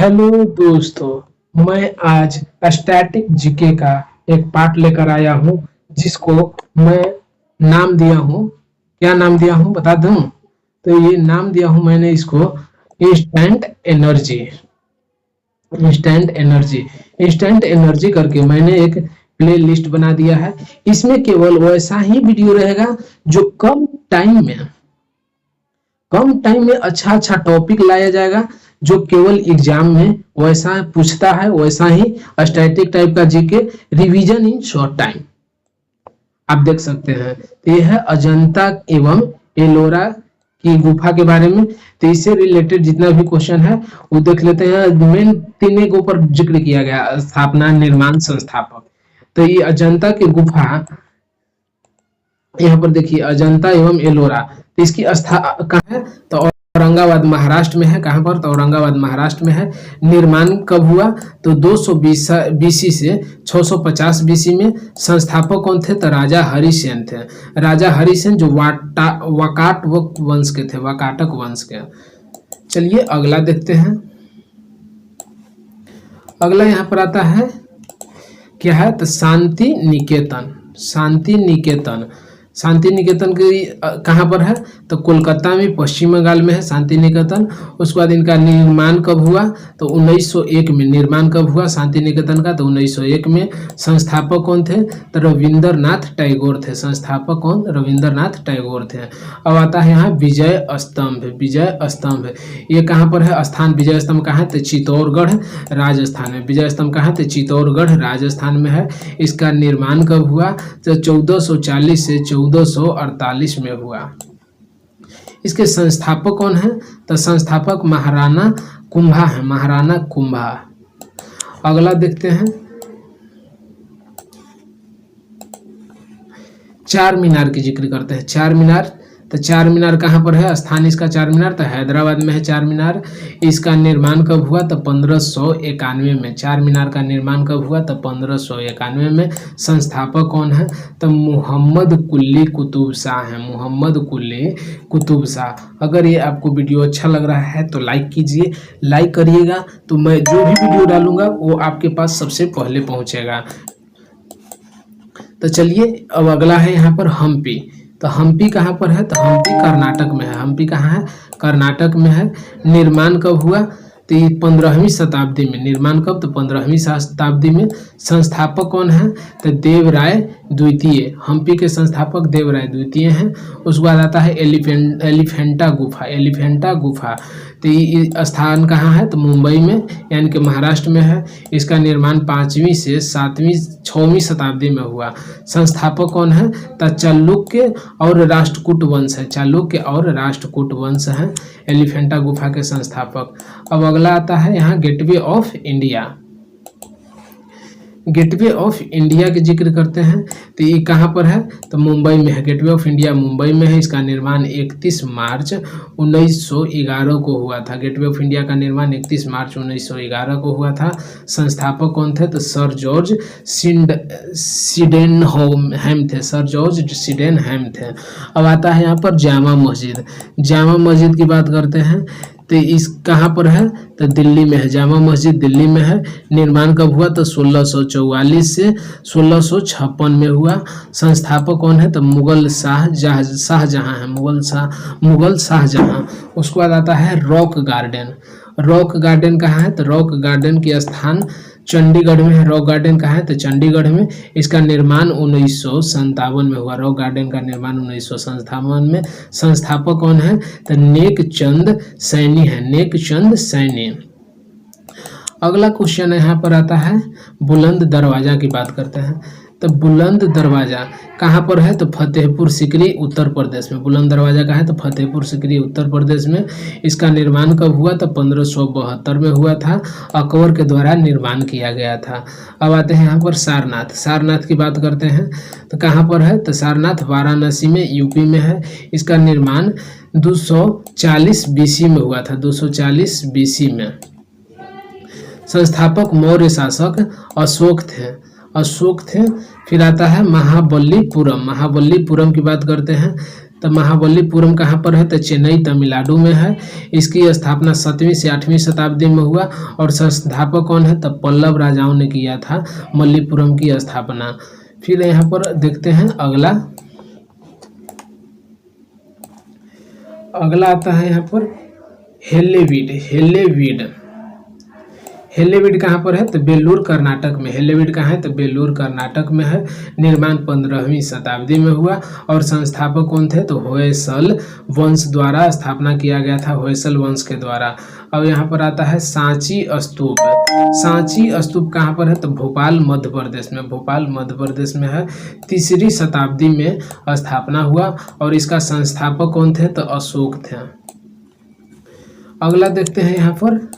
Hello दोस्तों, मैं आज स्टैटिक जीके का एक पार्ट लेकर आया हूँ जिसको मैं नाम दिया हूँ। क्या नाम दिया हूँ बता दूँ? तो ये नाम दिया हूँ मैंने इसको instant energy. Instant energy instant energy करके मैंने एक प्ले लिस्ट बना दिया है। इसमें केवल वैसा ही वीडियो रहेगा जो कम टाइम में अच्छा अच्छा टॉपिक लाया जाएगा, जो केवल एग्जाम में वैसा पूछता है, वैसा ही स्टैटिक टाइप का GK revision in short time आप देख सकते हैं। तो यह है अजंता एवं एलोरा की गुफा के बारे में। तो इससे रिलेटेड जितना भी क्वेश्चन है वो देख लेते हैं। मेन तीन के ऊपर जिक्र किया गया, स्थापना, निर्माण, संस्थापक। तो ये अजंता की गुफा यहाँ पर देखिए, अजंता एवं एलोरा। तो इसकी कहाँ है? तो औरंगाबाद महाराष्ट्र में है। कहाँ पर? तो औरंगाबाद महाराष्ट्र में है। निर्माण कब हुआ? तो 220 बीसी से 650 बीसी में। संस्थापक कौन थे? तो राजा हरिसेन थे। राजा हरिसेन जो वाकाटक वंश के थे, वाकाटक वंश के। चलिए अगला देखते हैं। अगला यहाँ पर आता है, क्या है? तो शांति निकेतन। शांति निकेतन शांति निकेतन की कहाँ पर है? तो कोलकाता में, पश्चिम बंगाल में है शांति निकेतन। उसके बाद इनका निर्माण कब हुआ? तो 1901 में। निर्माण कब हुआ शांति निकेतन का? तो 1901 में। संस्थापक कौन थे? तो रविंद्रनाथ टैगोर थे। संस्थापक कौन? रविंद्रनाथ टैगोर थे। अब आता है यहाँ विजय स्तंभ। विजय स्तंभ ये कहाँ पर है? स्थान विजय स्तंभ कहाँ है? तो चित्तौड़गढ़ राजस्थान में। विजय स्तंभ कहाँ है? तो चित्तौड़गढ़ राजस्थान में है। इसका निर्माण कब हुआ? तो 1440 से 1448 में हुआ। इसके संस्थापक कौन है? तो संस्थापक महाराणा कुंभा है। महाराणा कुंभा। अगला देखते हैं, चार मीनार की जिक्र करते हैं। चार मीनार, तो चार मीनार कहाँ पर है? स्थान इसका चार मीनार तो हैदराबाद में है। चार मीनार इसका निर्माण कब हुआ? तो 1591 में। चार मीनार का निर्माण कब हुआ? तो 1591 में। संस्थापक कौन है? तो मोहम्मद कुली कुतुब शाह है। मोहम्मद कुली कुतुब शाह। अगर ये आपको वीडियो अच्छा लग रहा है तो लाइक कीजिए। लाइक करिएगा तो मैं जो भी वीडियो डालूंगा वो आपके पास सबसे पहले पहुँचेगा। तो चलिए अब अगला है यहाँ पर हम्पी। तो हम्पी कहाँ पर है? तो हम्पी कर्नाटक में है। हम्पी कहाँ है? कर्नाटक में है। निर्माण कब हुआ? तो 15वीं शताब्दी में। निर्माण कब? तो 15वीं शताब्दी में। संस्थापक कौन है? तो देवराय द्वितीय। हम्पी के संस्थापक देवराय द्वितीय हैं। उसके बाद आता है एलिफेंटा गुफा। एलिफेंटा गुफा तो ये स्थान कहाँ है? तो मुंबई में, यानी कि महाराष्ट्र में है। इसका निर्माण 5वीं से 6वीं शताब्दी में हुआ। संस्थापक कौन है? तो चालुक्य और राष्ट्रकूट वंश है। चालुक्य और राष्ट्रकूट वंश है एलिफेंटा गुफा के संस्थापक। अब अगला आता है यहाँ gateway of India. Gateway of India के जिक्र करते हैं। तो ये कहाँ पर है? तो मुंबई में है। गेटवे ऑफ इंडिया मुंबई में है। इसका निर्माण 31 मार्च 1911 को हुआ था। गेटवे ऑफ इंडिया का निर्माण 31 मार्च 1911 को हुआ था। संस्थापक कौन थे? तो सर जॉर्ज सिडेनहैम थे। सर जॉर्ज सिडेनहैम थे। अब आता है यहाँ पर जामा मस्जिद। जामा मस्जिद की बात करते हैं तो इस कहाँ पर है? तो दिल्ली में है। जामा मस्जिद दिल्ली में है। निर्माण कब हुआ? तो 1644 से 1656 में हुआ। संस्थापक कौन है? तो मुगल शाहजहां है। मुगल शाहजहां। उसके बाद आता है रॉक गार्डन। रॉक गार्डन कहाँ है? तो रॉक गार्डन की स्थान चंडीगढ़ में है। रॉक गार्डन कहाँ है? तो चंडीगढ़ में। इसका निर्माण 1957 में हुआ। रॉक गार्डन का निर्माण 1957 में। संस्थापक कौन है? तो नेक चंद सैनी है। नेक चंद सैनी। अगला क्वेश्चन यहाँ पर आता है बुलंद दरवाजा की बात करते हैं। तो बुलंद दरवाजा कहाँ पर है? तो फतेहपुर सीकरी उत्तर प्रदेश में। बुलंद दरवाजा कहाँ है? तो फतेहपुर सीकरी उत्तर प्रदेश में। इसका निर्माण कब हुआ? तो 1572 में हुआ था। अकबर के द्वारा निर्माण किया गया था। अब आते हैं यहाँ पर सारनाथ। सारनाथ की बात करते हैं तो कहाँ पर है? तो सारनाथ वाराणसी में, यूपी में है। इसका निर्माण 240 बीसी में हुआ था। 240 बीसी में। संस्थापक मौर्य शासक अशोक थे। अशोक थे। फिर आता है महाबलीपुरम। महाबलीपुरम की बात करते हैं तो महाबलीपुरम कहाँ पर है तो चेन्नई तमिलनाडु में है। इसकी स्थापना 7वीं से 8वीं शताब्दी में हुआ और संस्थापक कौन है तो पल्लव राजाओं ने किया था मल्लीपुरम की स्थापना। फिर यहाँ पर देखते हैं अगला आता है यहाँ पर हेलेवीड कहाँ पर है तो बेलूर कर्नाटक में। हेलेवीड कहाँ है तो बेलूर कर्नाटक में है। निर्माण 15वीं शताब्दी में हुआ और संस्थापक कौन थे तो होयसल वंश द्वारा स्थापना किया गया था, होयसल वंश के द्वारा। अब यहाँ पर आता है सांची स्तूप। सांची स्तूप कहाँ पर है तो भोपाल मध्य प्रदेश में। भोपाल मध्य प्रदेश में है। 3री शताब्दी में स्थापना हुआ और इसका संस्थापक कौन थे तो अशोक थे। अगला देखते हैं यहाँ पर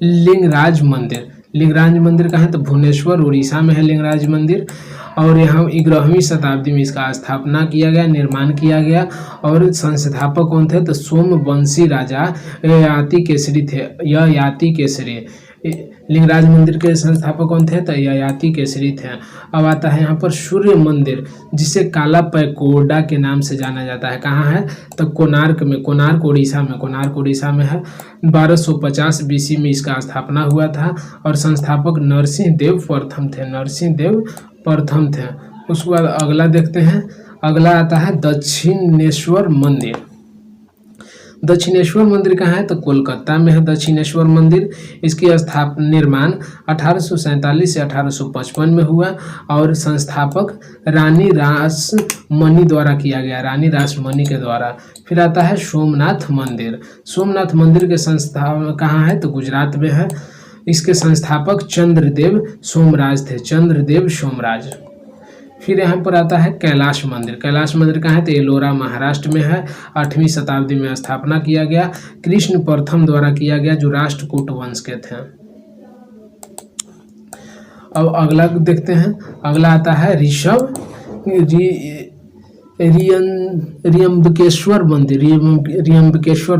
लिंगराज मंदिर। लिंगराज मंदिर कहाँ है तो भुवनेश्वर उड़ीसा में है लिंगराज मंदिर और यहाँ 11वीं शताब्दी में इसका स्थापना किया गया, निर्माण किया गया और संस्थापक कौन थे तो सोमवंशी राजा ययाति केसरी थे। ययाति केसरी लिंगराज मंदिर के संस्थापक कौन थे तो ययाति केसरी थे। अब आता है यहाँ पर सूर्य मंदिर जिसे काला पैगोडा के नाम से जाना जाता है। कहाँ है तो कोणार्क में। कोणार्क उड़ीसा में है। 1250 BC में इसका स्थापना हुआ था और संस्थापक नरसिंह देव प्रथम थे। उसके बाद अगला देखते हैं। अगला आता है दक्षिणेश्वर मंदिर। दक्षिणेश्वर मंदिर कहाँ है तो कोलकाता में है दक्षिणेश्वर मंदिर। इसकी निर्माण 1847 से 1855 में हुआ और संस्थापक रानी रासमणी द्वारा किया गया, रानी रासमणी के द्वारा। फिर आता है सोमनाथ मंदिर। सोमनाथ मंदिर के संस्थापक कहाँ है तो गुजरात में है। इसके संस्थापक चंद्रदेव सोमराज थे, चंद्रदेव सोमराज। फिर यहाँ पर आता है कैलाश मंदिर। कैलाश मंदिर कहाँ है तो एलोरा महाराष्ट्र में है। 8वीं शताब्दी में स्थापना किया गया, कृष्ण प्रथम द्वारा किया गया जो राष्ट्रकूट वंश के थे। अब अगला देखते हैं। अगला आता है रियंबकेश्वर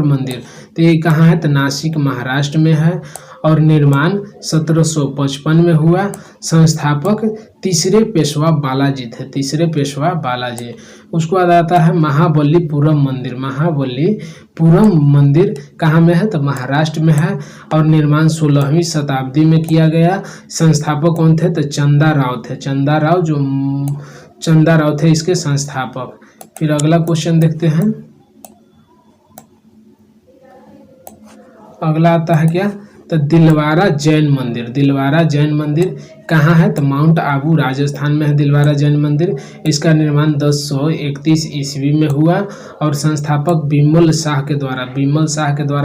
मंदिर। तो ये कहाँ है तो नासिक महाराष्ट्र में है और निर्माण 1755 में हुआ। संस्थापक तीसरे पेशवा बालाजी थे, तीसरे पेशवा बालाजी। उसके बाद आता है महाबलीपुरम मंदिर। महाबलीपुरम मंदिर कहाँ में है तो महाराष्ट्र में है और निर्माण 16वीं शताब्दी में किया गया। संस्थापक कौन थे तो चंदा राव थे इसके संस्थापक। फिर अगला क्वेश्चन देखते हैं। अगला आता है क्या तो दिलवारा जैन मंदिर। दिलवारा जैन मंदिर कहाँ है तो माउंट आबू राजस्थान में है दिलवारा जैन मंदिर। इसका निर्माण 1031 ईस्वी में हुआ और संस्थापक बिमल शाह के द्वारा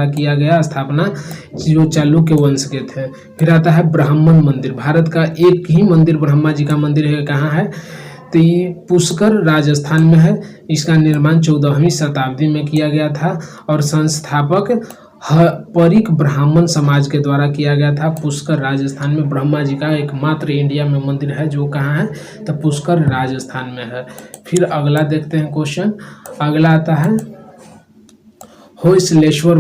किया गया स्थापना, जो चालुक्य वंश के थे। फिर आता है ब्राह्मण मंदिर। भारत का एक ही मंदिर ब्रह्मा जी का मंदिर है, कहाँ है तो ये पुष्कर राजस्थान में है। इसका निर्माण 14वीं शताब्दी में किया गया था और संस्थापक परिक ब्राह्मण समाज के द्वारा किया गया था। पुष्कर राजस्थान में ब्रह्मा जी का एकमात्र इंडिया में मंदिर है जो कहाँ है तो पुष्कर राजस्थान में है। फिर अगला देखते हैं क्वेश्चन। अगला आता है होयसलेश्वर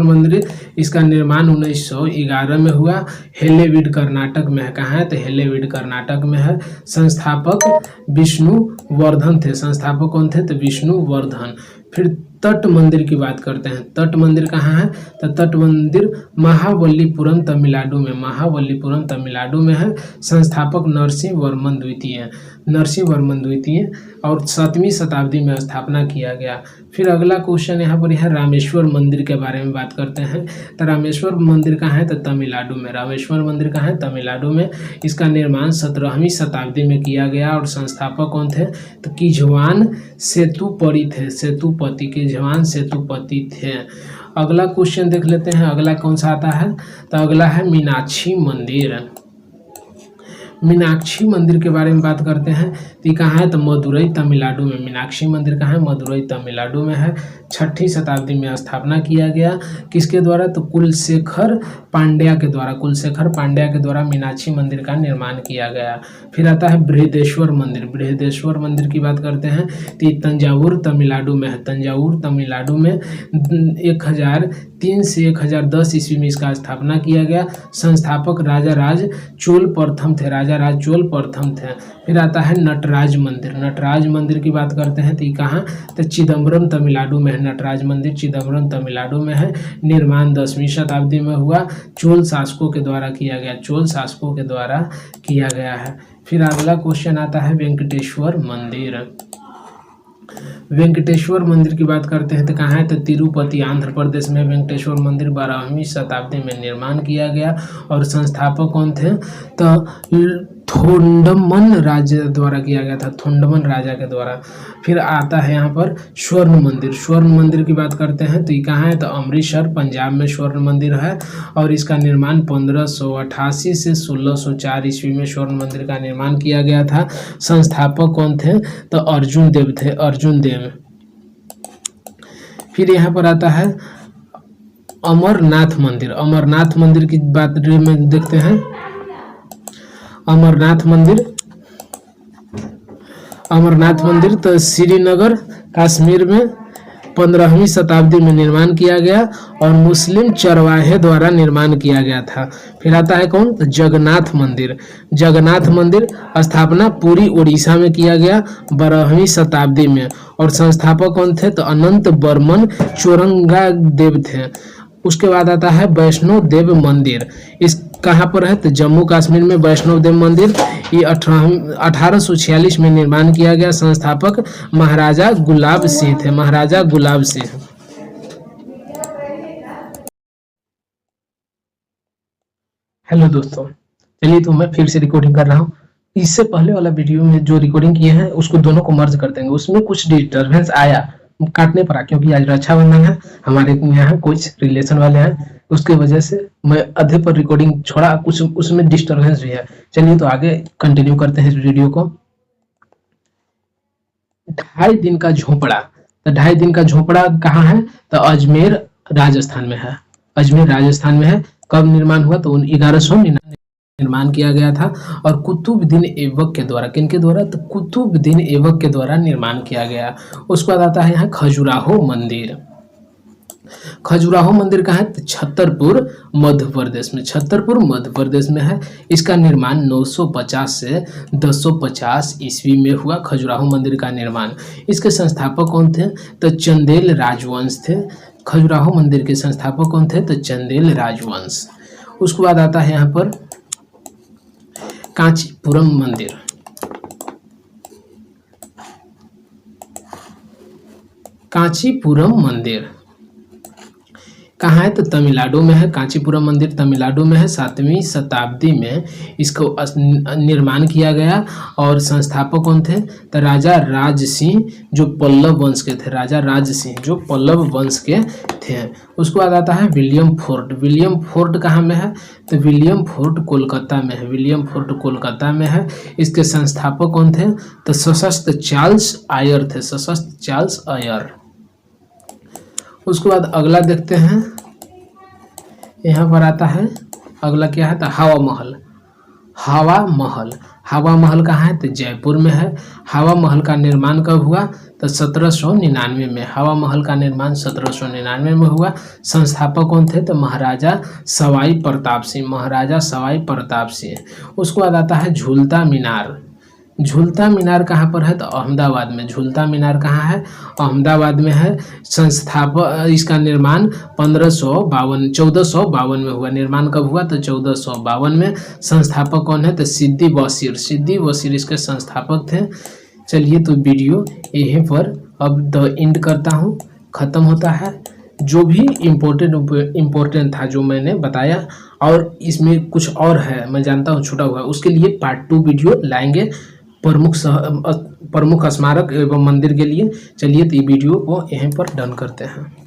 मंदिर। इसका निर्माण 1911 में हुआ। हेलेवीड कर्नाटक में है। कहाँ है तो हेलेवीड कर्नाटक में है। संस्थापक विष्णुवर्धन थे। संस्थापक कौन थे तो विष्णुवर्धन। फिर तट मंदिर की बात करते हैं। तट मंदिर कहाँ है तो तट मंदिर महाबलीपुरम तमिलनाडु में है। संस्थापक नरसिंह वर्मन द्वितीय और 7वीं शताब्दी में स्थापना किया गया। फिर अगला क्वेश्चन यहाँ पर है रामेश्वर मंदिर के बारे में बात करते हैं। तो रामेश्वर मंदिर कहाँ है तो तमिलनाडु में। रामेश्वर मंदिर कहाँ है तमिलनाडु में। इसका निर्माण 17वीं शताब्दी में किया गया और संस्थापक कौन थे तो किजवान सेतुपति थे। अगला क्वेश्चन देख लेते हैं। अगला कौन सा आता है तो अगला है मीनाक्षी मंदिर। मीनाक्षी मंदिर के बारे में बात करते हैं तो ये कहाँ है, तो मदुरई तमिलनाडु में। मीनाक्षी मंदिर कहाँ है, मदुरई तमिलनाडु में है। 6ठी शताब्दी में स्थापना किया गया, किसके द्वारा, तो कुलशेखर पांड्या के द्वारा। कुलशेखर पांड्या के द्वारा मीनाक्षी मंदिर का निर्माण किया गया। फिर आता है बृहदेश्वर मंदिर। बृहदेश्वर मंदिर की बात करते हैं तो ये तंजावुर तमिलनाडु में है। तंजावुर तमिलनाडु में 1003 से 1010 ईस्वी में इसका स्थापना किया गया। संस्थापक राजा राज चोल प्रथम थे, राजा राज चोल प्रथम थे। फिर आता है नटराज मंदिर। नटराज मंदिर की बात करते हैं तो ये कहाँ, तो चिदम्बरम तमिलनाडु में है। नटराज मंदिर चिदम्बरम तमिलनाडु में है। निर्माण 10वीं शताब्दी में हुआ, चोल शासकों के द्वारा किया गया। चोल शासकों के द्वारा किया गया है। फिर अगला क्वेश्चन आता है वेंकटेश्वर मंदिर। वेंकटेश्वर मंदिर की बात करते हैं तो कहाँ है, तो तिरुपति आंध्र प्रदेश में वेंकटेश्वर मंदिर 12वीं शताब्दी में निर्माण किया गया। और संस्थापक कौन थे, तो थोंडमन राजा द्वारा किया गया था, थोंडमन राजा के द्वारा। फिर आता है यहाँ पर स्वर्ण मंदिर। स्वर्ण मंदिर की बात करते हैं तो ये कहाँ है, तो अमृतसर पंजाब में स्वर्ण मंदिर है। और इसका निर्माण 1588 से 1604 ईस्वी में स्वर्ण मंदिर का निर्माण किया गया था। संस्थापक कौन थे, तो अर्जुन देव थे, अर्जुन देव। फिर यहाँ पर आता है अमरनाथ मंदिर। अमरनाथ मंदिर की बात में देखते हैं। अमरनाथ मंदिर, अमरनाथ मंदिर तो श्रीनगर कश्मीर में 15वीं शताब्दी में निर्माण किया गया और मुस्लिम चरवाहे द्वारा निर्माण किया गया था। फिर आता है कौन, तो जगन्नाथ मंदिर। जगन्नाथ मंदिर स्थापना पूरी उड़ीसा में किया गया 12वीं शताब्दी में। और संस्थापक कौन थे, तो अनंत बर्मन चौरंगा देव थे। उसके बाद आता है वैष्णो देव मंदिर। इस कहाँ पर है, तो जम्मू कश्मीर में वैष्णो देव मंदिर। ये 1846 में निर्माण किया गया। संस्थापक महाराजा गुलाब सिंह थे, महाराजा गुलाब सिंह। हेलो दोस्तों, चलिए तो मैं फिर से रिकॉर्डिंग कर रहा हूँ। इससे पहले वाला वीडियो में जो रिकॉर्डिंग किए हैं उसको दोनों को मर्ज कर देंगे। उसमें कुछ डिस्टर्बेंस आया, काटने पड़ा, क्योंकि आज रक्षाबंधन है, हमारे यहाँ कुछ रिलेशन वाले हैं, उसकी वजह से मैं आधे पर रिकॉर्डिंग छोड़ा, कुछ उसमें डिस्टर्बेंस भी है। चलिए तो आगे कंटिन्यू करते हैं इस वीडियो को। 2.5 दिन का झोपड़ा। तो 2.5 दिन का झोपड़ा कहाँ है, तो अजमेर राजस्थान में है। अजमेर राजस्थान में है। कब निर्माण हुआ, तो 1199 निर्माण किया गया था। और कुतुबुद्दीन ऐबक के द्वारा, किनके द्वारा, तो कुतुबुद्दीन ऐबक के द्वारा निर्माण किया गया। उसके बाद आता है यहाँ खजुराहो मंदिर। खजुराहो मंदिर कहाँ है, तो छतरपुर मध्य प्रदेश में। छतरपुर मध्य प्रदेश में है। इसका निर्माण 950 से 1050 ईस्वी में हुआ। खजुराहो मंदिर का निर्माण। इसके संस्थापक कौन थे, तो चंदेल राजवंश थे। खजुराहो मंदिर के संस्थापक कौन थे, तो चंदेल राजवंश। उसके बाद आता है यहाँ पर कांचीपुरम मंदिर। कांचीपुरम मंदिर कहाँ है, तो तमिलनाडु में है। कांचीपुरम मंदिर तमिलनाडु में है। 7वीं शताब्दी में इसको निर्माण किया गया। और संस्थापक कौन थे, तो राजा राज सिंह, जो पल्लव वंश के थे। राजा राज सिंह जो पल्लव वंश के थे। उसके बाद आता है विलियम फोर्ट। विलियम फोर्ट कहाँ में है, तो विलियम फोर्ट कोलकाता में है। विलियम फोर्ट कोलकाता में है। इसके संस्थापक कौन थे, तो सशस्त्र चार्ल्स आयर थे। सशस्त्र चार्ल्स आयर। उसके बाद अगला देखते हैं। यहाँ पर आता है अगला क्या है, तो हवा महल। हवा महल, हवा महल कहाँ है, तो जयपुर में है। हवा महल का निर्माण कब हुआ, तो 1799 में। हवा महल का निर्माण 1799 में हुआ। संस्थापक कौन थे, तो महाराजा सवाई प्रताप सिंह। महाराजा सवाई प्रताप सिंह। उसके बाद आता है झूलता मीनार। झूलता मीनार कहाँ पर है, तो अहमदाबाद में। झूलता मीनार कहाँ है, अहमदाबाद में है। संस्थापक इसका निर्माण 1452 में हुआ। निर्माण कब हुआ, तो 1452 में। संस्थापक कौन है, तो सिद्दी बशीर। सिद्दी बशीर इसके संस्थापक थे। चलिए तो वीडियो यहीं पर अब द एंड करता हूँ, ख़त्म होता है। जो भी इम्पोर्टेंट था जो मैंने बताया, और इसमें कुछ और है मैं जानता हूँ छूटा हुआ, उसके लिए पार्ट 2 वीडियो लाएंगे प्रमुख स्मारक एवं मंदिर के लिए। चलिए तो ये वीडियो को यहीं पर डन करते हैं।